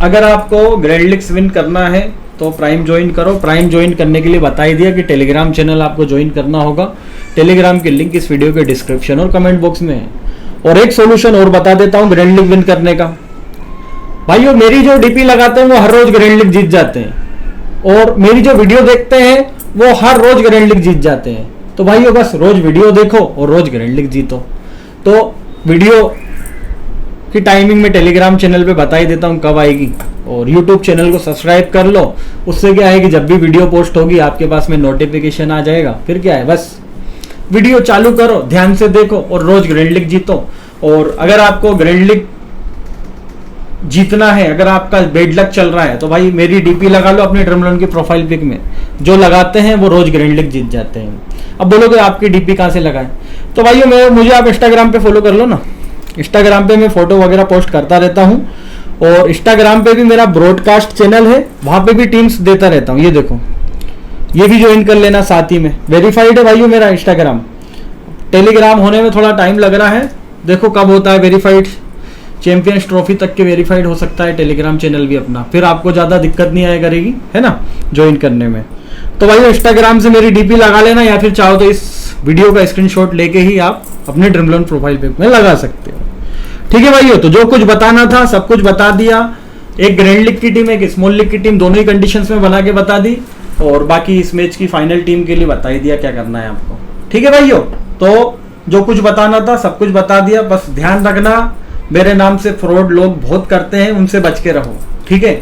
अगर आपको ग्रैंड लीग्स विन करना है तो प्राइम ज्वाइन करो। प्राइम ज्वाइन करने के लिए बता ही दिया कि टेलीग्राम चैनल आपको ज्वाइन करना होगा। टेलीग्राम की लिंक इस वीडियो के डिस्क्रिप्शन और कमेंट बॉक्स में है। और एक सोल्यूशन और बता देता हूँ ग्रैंड लीग विन करने का। भाइयों मेरी जो डीपी लगाते हैं वो हर रोज ग्रैंड लीग जीत जाते हैं, और मेरी जो वीडियो देखते हैं वो हर रोज ग्रैंड लीग जीत जाते हैं। तो भाइयों बस रोज वीडियो देखो और रोज ग्रैंड लीग जीतो। तो वीडियो की टाइमिंग में टेलीग्राम चैनल पे बता ही देता हूँ कब आएगी, और यूट्यूब चैनल को सब्सक्राइब कर लो। उससे क्या है कि जब भी वीडियो पोस्ट होगी आपके पास में नोटिफिकेशन आ जाएगा। फिर क्या है, बस वीडियो चालू करो, ध्यान से देखो और रोज ग्रैंड लीग जीतो। और अगर आपको ग्रैंड लीग जीतना है, अगर आपका बेड लक चल रहा है, तो भाई मेरी डीपी लगा लो अपने ड्रीम 11 की प्रोफाइल पिक में। जो लगाते हैं वो रोज ग्रैंड लीग जीत जाते हैं। अब बोलोगे आपकी डीपी कहाँ से लगाए, तो भाइयों मुझे आप इंस्टाग्राम पे फॉलो कर लो ना। इंस्टाग्राम पे मैं फोटो वगैरह पोस्ट करता रहता हूँ, और इंस्टाग्राम पे भी मेरा ब्रॉडकास्ट चैनल है, वहां पे भी टीम्स देता रहता हूँ। ये देखो, ये भी ज्वाइन कर लेना साथ ही में। वेरीफाइड है भाइयों मेरा इंस्टाग्राम। टेलीग्राम होने में थोड़ा टाइम लग रहा है, देखो कब होता है वेरीफाइड। चैंपियंस ट्रॉफी तक के वेरीफाइड हो सकता है टेलीग्राम चैनल भी अपना, फिर आपको ज्यादा दिक्कत नहीं आया करेगी, है ना, ज्वाइन करने में। तो भाई इंस्टाग्राम से मेरी डीपी लगा लेना, या फिर चाहो तो इस वीडियो का स्क्रीनशॉट लेके ही आप अपने ड्रीम 11 प्रोफाइल पिक में लगा सकते हो। ठीक है भाइयों, तो जो कुछ बताना था सब कुछ बता दिया। एक ग्रैंड लीग की टीम, एक स्मॉल लीग की टीम, दोनों ही कंडीशंस में बना के बता दी, और बाकी इस मैच की फाइनल टीम के लिए बता ही दिया क्या करना है आपको। ठीक है भाइयों, तो जो कुछ बताना था सब कुछ बता दिया। बस ध्यान रखना, मेरे नाम से फ्रॉड लोग बहुत करते हैं, उनसे बच के रहो। ठीक है,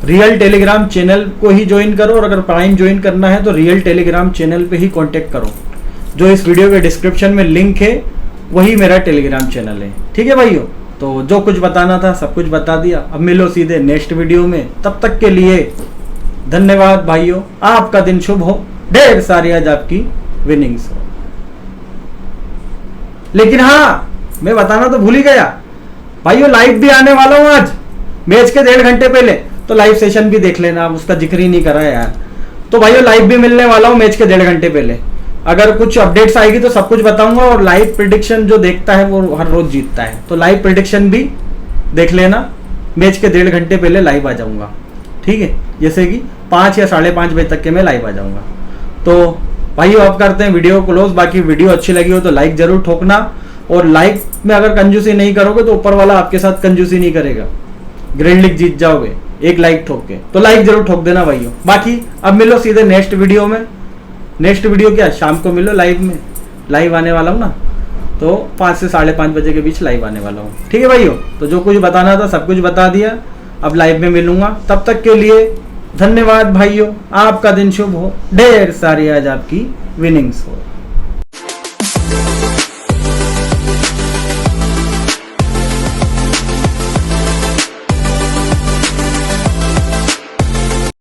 रियल टेलीग्राम चैनल को ही ज्वाइन करो, और अगर प्राइम ज्वाइन करना है तो रियल टेलीग्राम चैनल पे ही कांटेक्ट करो। जो इस वीडियो के डिस्क्रिप्शन में लिंक है वही मेरा टेलीग्राम चैनल है। ठीक है भाइयों, तो जो कुछ बताना था सब कुछ बता दिया। अब मिलो सीधे नेक्स्ट वीडियो में, तब तक के लिए धन्यवाद भाइयों। आपका दिन शुभ हो, ढेर सारी आज आपकी विनिंग्स हो। लेकिन हाँ, मैं बताना तो भूल ही गया भाइयों, लाइव भी आने वाला हूं आज मैच के 1.5 घंटे पहले, तो लाइव सेशन भी देख लेना, उसका जिक्र ही नहीं करा यार। तो भाइयों लाइव भी मिलने वाला हूं मैच के 1.5 घंटे पहले। अगर कुछ अपडेट्स आएगी तो सब कुछ बताऊंगा, और लाइव प्रेडिक्शन जो देखता है वो हर रोज जीतता है, तो लाइव प्रेडिक्शन भी देख लेना। मैच के 1.5 घंटे पहले लाइव आ जाऊंगा, ठीक है, जैसे कि 5 या 5:30 बजे तक के मैं लाइव आ जाऊंगा। तो भाइयों अब करते हैं वीडियो क्लोज। बाकी वीडियो अच्छी लगी हो तो लाइक जरूर ठोकना, और लाइक में अगर कंजूसी नहीं करोगे तो ऊपर वाला आपके साथ कंजूसी नहीं करेगा, ग्रैंड लीग जीत जाओगे एक लाइक ठोक के। तो लाइक जरूर ठोक देना भाइयों। बाकी अब मिलो सीधे नेक्स्ट वीडियो में। नेक्स्ट वीडियो क्या, शाम को मिलो लाइव में, लाइव आने वाला हूँ ना, तो 5 से 5:30 बजे के बीच लाइव आने वाला हूँ। ठीक है भाइयों, तो जो कुछ बताना था सब कुछ बता दिया। अब लाइव में मिलूंगा, तब तक के लिए धन्यवाद भाइयों। आपका दिन शुभ हो, ढेर सारी आज आपकी विनिंग्स हो।